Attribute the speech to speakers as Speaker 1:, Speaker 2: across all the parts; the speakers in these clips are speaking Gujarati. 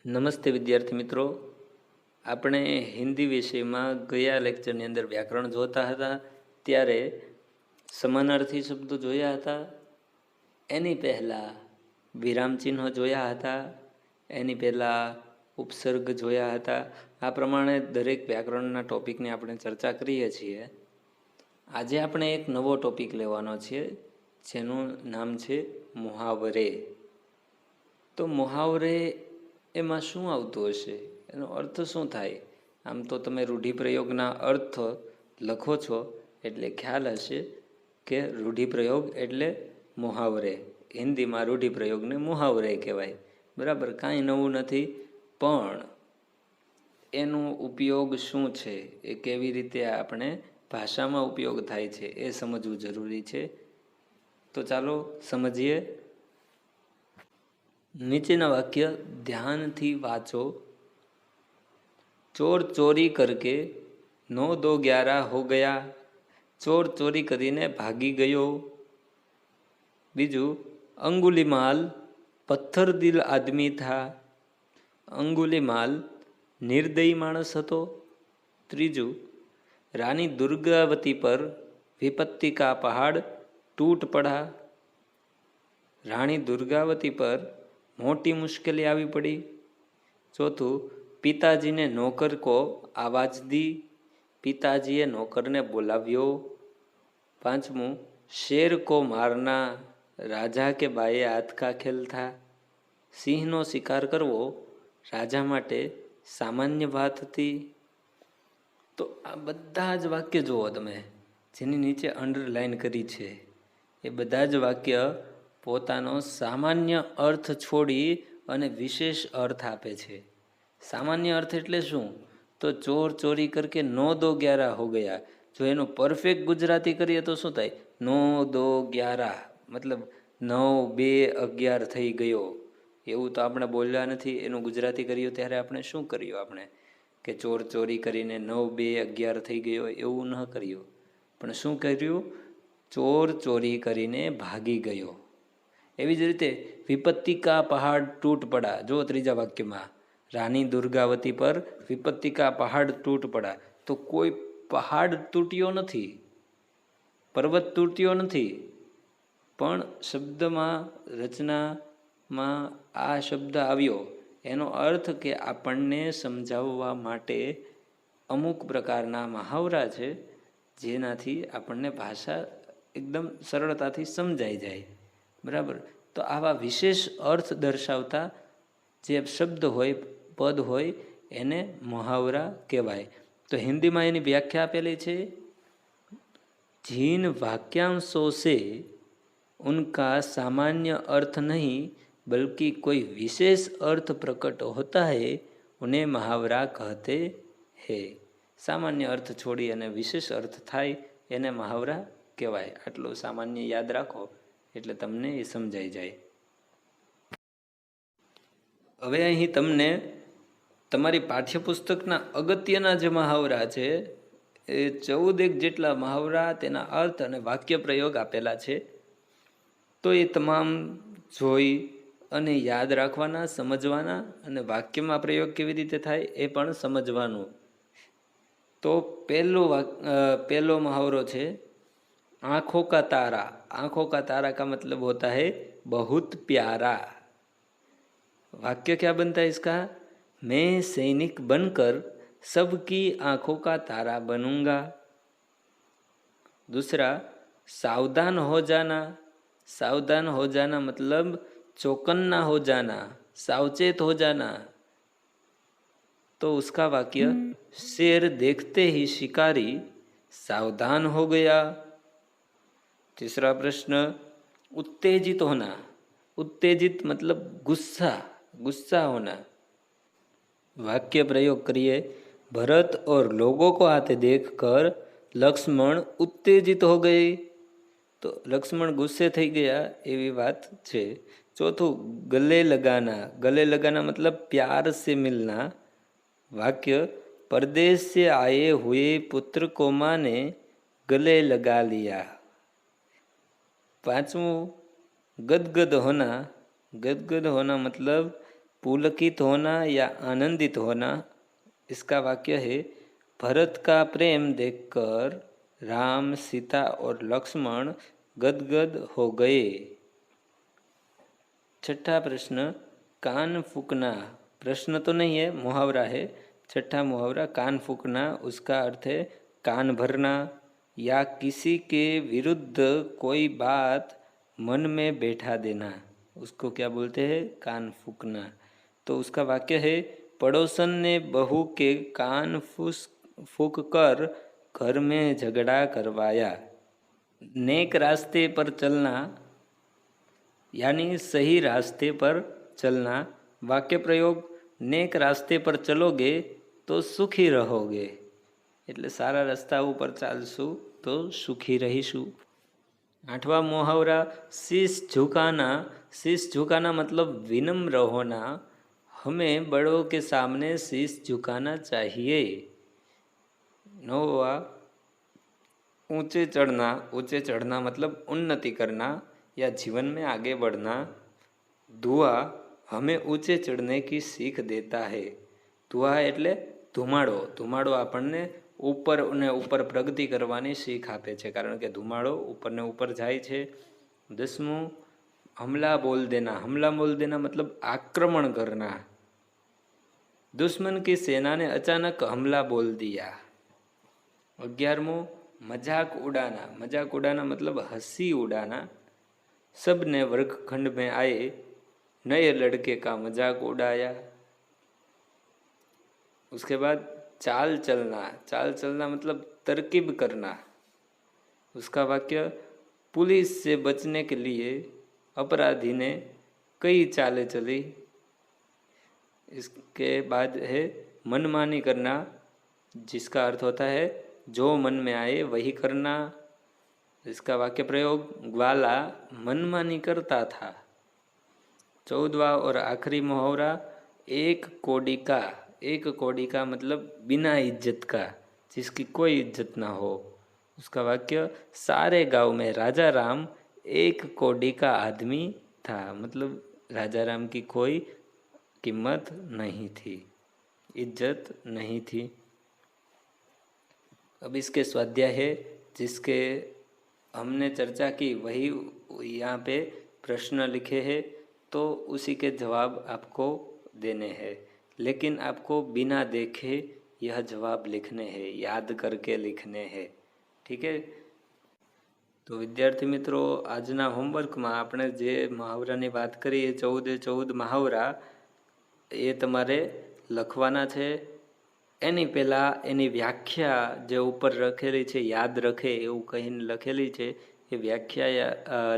Speaker 1: નમસ્તે વિદ્યાર્થી મિત્રો, આપણે હિન્દી વિષયમાં ગયા લેક્ચરની અંદર વ્યાકરણ જોતા હતા ત્યારે સમાનાર્થી શબ્દો જોયા હતા. એની પહેલાં વિરામચિહ્નો જોયા હતા, એની પહેલાં ઉપસર્ગ જોયા હતા. આ પ્રમાણે દરેક વ્યાકરણના ટૉપિકની આપણે ચર્ચા કરીએ છીએ. આજે આપણે એક નવો ટૉપિક લેવાનો છે જેનું નામ છે મુહાવરે. તો મુહાવરે એમાં શું આવતું હશે, એનો અર્થ શું થાય? આમ તો તમે રૂઢિપ્રયોગના અર્થ લખો છો એટલે ખ્યાલ હશે કે રૂઢિપ્રયોગ એટલે મુહાવરે. હિન્દીમાં રૂઢિપ્રયોગને મુહાવરે કહેવાય. બરાબર, કાંઈ નવું નથી, પણ એનો ઉપયોગ શું છે, એ કેવી રીતે આપણે ભાષામાં ઉપયોગ થાય છે એ સમજવું જરૂરી છે. તો ચાલો સમજીએ. નીચેના વાક્ય ધ્યાનથી વાંચો. ચોર ચોરી કરકે 9 2 11 હો ગયા. ચોર ચોરી કરીને ભાગી ગયો. બીજું, અંગુલીમાલ પથ્થર દિલ આદમી થા. અંગુલીમાલ નિર્દયી માણસ હતો. ત્રીજું, રાની દુર્ગાવતી પર વિપત્તિ કા પહાડ તૂટ પડા. રાણી દુર્ગાવતી પર મોટી મુશ્કેલી આવી પડી. ચોથું, પિતાજીને નौकर को आवाज दी. પિતાજીએ નોકરને બોલાવ્યો. પાંચમું, શેર કો મારના રાજા કે બાએ હાથ કા ખેલ થા. સિંહનો શિકાર કરવો રાજા માટે સામાન્ય વાત હતી. તો આ બધા જ વાક્ય જુઓ તમે, જેની નીચે અંડરલાઈન કરી છે. એ બધા જ વાક્ય પોતાનો સામાન્ય અર્થ છોડી અને વિશેષ અર્થ આપે છે. સામાન્ય અર્થ એટલે શું? તો ચોર ચોરી કરકે 9 2 11 હો ગયા. જો એનું પરફેક્ટ ગુજરાતી કરીએ તો શું થાય? 9 2 11 મતલબ 9 2 11 થઈ ગયો. એવું તો આપણે બોલ્યા નથી. એનું ગુજરાતી કર્યું ત્યારે આપણે શું કર્યું? આપણે કે ચોર ચોરી કરીને 9 2 11 થઈ ગયો, એવું ન કર્યું. પણ શું કર્યું? ચોર ચોરી કરીને ભાગી ગયો. એવી જ રીતે વિપત્તિ કા પહાડ તૂટ પડા. જો ત્રીજા વાક્યમાં રાની દુર્ગાવતી પર વિપત્તિ કા પહાડ તૂટ પડા. તો કોઈ પહાડ તૂટ્યો નથી, પર્વત તૂટ્યો નથી, પણ શબ્દમાં રચનામાં આ શબ્દ આવ્યો. એનો અર્થ કે આપણને સમજાવવા માટે અમુક પ્રકારના મહાવરા છે જેનાથી આપણને ભાષા એકદમ સરળતાથી સમજાઈ જાય. બરાબર, તો આવા વિશેષ અર્થ દર્શાવતા જે શબ્દ હોય, પદ હોય, એને મુહાવરા કહેવાય. તો હિન્દીમાં એની વ્યાખ્યા આપેલી છે, जिन वाक्यांशों से उनका सामान्य अर्थ नहीं बल्कि कोई विशेष अर्थ प्रकट होता है उन्हें मुहावरा कहते हैं. સામાન્ય અર્થ છોડી અને વિશેષ અર્થ થાય એને મુહાવરા કહેવાય. આટલું સામાન્ય યાદ રાખો એટલે તમને એ સમજાઈ જાય. હવે અહીં તમને તમારી પાઠ્યપુસ્તકના અગત્યના જે મુહાવરા છે એ 14 જેટલા મુહાવરા, તેના અર્થ અને વાક્ય પ્રયોગ આપેલા છે. તો એ તમામ જોઈ અને યાદ રાખવાના, સમજવાના, અને વાક્યમાં પ્રયોગ કેવી રીતે થાય એ પણ સમજવાનું. તો પહેલો મુહાવરો છે आँखों का तारा. आँखों का तारा का मतलब होता है बहुत प्यारा. वाक्य क्या बनता है इसका? मैं सैनिक बनकर सबकी आँखों का तारा बनूंगा. दूसरा, सावधान हो जाना. सावधान हो जाना मतलब चौकन्ना हो जाना, सावचेत हो जाना. तो उसका वाक्य शेर देखते ही शिकारी सावधान हो गया. तीसरा प्रश्न, उत्तेजित होना. उत्तेजित मतलब गुस्सा, गुस्सा होना. वाक्य प्रयोग करिए. भरत और लोगों को आते देखकर लक्ष्मण उत्तेजित हो गए. तो लक्ष्मण गुस्से થઈ ગયા એવી વાત છે. ચોથું, गले लगाना. गले लगाना मतलब प्यार से मिलना. वाक्य, परदेश से आए हुए पुत्र को माँ ने गले लगा लिया. पांचवं, गदगद होना. गदगद होना मतलब पुलकित होना या आनंदित होना। इसका वाक्य है, भरत का प्रेम देखकर राम, सीता और लक्ष्मण गदगद हो गए। छठा प्रश्न, कान फूकना। प्रश्न तो नहीं है, मुहावरा है। छठा मुहावरा, कान फूकना, उसका अर्थ है कान भरना या किसी के विरुद्ध कोई बात मन में बैठा देना, उसको क्या बोलते हैं, कान फूकना। तो उसका वाक्य है, पड़ोसन ने बहू के कान फूक कर घर में झगड़ा करवाया। नेक रास्ते पर चलना यानी सही रास्ते पर चलना। वाक्य प्रयोग, नेक रास्ते पर चलोगे तो सुखी रहोगे, એટલે સારા રસ્તા ઉપર ચાલશું તો સુખી રહીશું। आठवां मुहावरा, शीश झुकाना। शीश झुकाना मतलब विनम्र होना। हमें बड़ों के सामने शीश झुकाना चाहिए। नौवा, ऊंचे चढ़ना। ऊंचे चढ़ना मतलब उन्नति करना या जीवन में आगे बढ़ना। धुआं हमें ऊंचे चढ़ने की सीख देता है। धुआं એટલે ધુમાડો। ધુમાડો આપણને ઉપર ને ઉપર પ્રગતિ કરવાની શીખ આપે છે, કારણ કે ધુમાડો ઉપર ને ઉપર જાય છે। 10મું, हमला बोल देना। हमला बोल देना मतलब आक्रमण करना। दुश्मन की सेना ने अचानक हमला बोल दिया। 11मुं, मजाक उड़ाना। मजाक उड़ाना मतलब हंसी उड़ाना। सब ने वर्गखंड में आए नए लड़के का मजाक उड़ाया। उसके बाद चाल चलना। चाल चलना मतलब तरकीब करना। उसका वाक्य, पुलिस से बचने के लिए अपराधी ने कई चालें चली। इसके बाद है मनमानी करना, जिसका अर्थ होता है जो मन में आए वही करना। इसका वाक्य प्रयोग, ग्वाला मनमानी करता था। 14वां और आखिरी मुहावरा, एक कोड़ी का। एक कोड़ी का मतलब बिना इज्जत का, जिसकी कोई इज्जत ना हो। उसका वाक्य, सारे गांव में राजा राम एक कोड़ी का आदमी था। मतलब राजा राम की कोई कीमत नहीं थी, इज्जत नहीं थी। अब इसके स्वाध्याय है, जिसके हमने चर्चा की वही यहाँ पे प्रश्न लिखे हैं, तो उसी के जवाब आपको देने हैं। लेकिन आपको बिना देखे यह जवाब लिखने हैं, याद करके लिखने हैं। ठीक है। तो विद्यार्थी मित्रों, आजना होमवर्क में आपने जे मुहावरानी बात करी ए 14 मुहावरा ए तमारे लखवाना छे। एनी पहला एनी व्याख्या जे ऊपर रखेली छे, याद रखे एवं कहीने लखेली छे, ए व्याख्या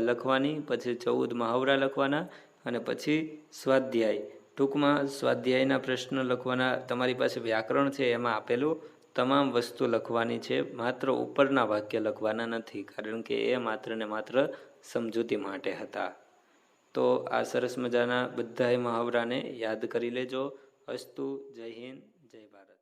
Speaker 1: लखवानी। पछी 14 मुहावरा लखवाना અને પછી સ્વાધ્યાય। ટૂંકમાં સ્વાધ્યાયના પ્રશ્ન લખવાના। તમારી પાસે વ્યાકરણ છે, એમાં આપેલું તમામ વસ્તુ લખવાની છે, માત્ર ઉપરના વાક્ય લખવાના નથી, કારણ કે એ માત્ર ને માત્ર સમજૂતી માટે હતા। તો આ સરસ મજાના બધાય મુહાવરાને યાદ કરી લેજો। અસ્તુ, જય હિન્દ, જય ભારત।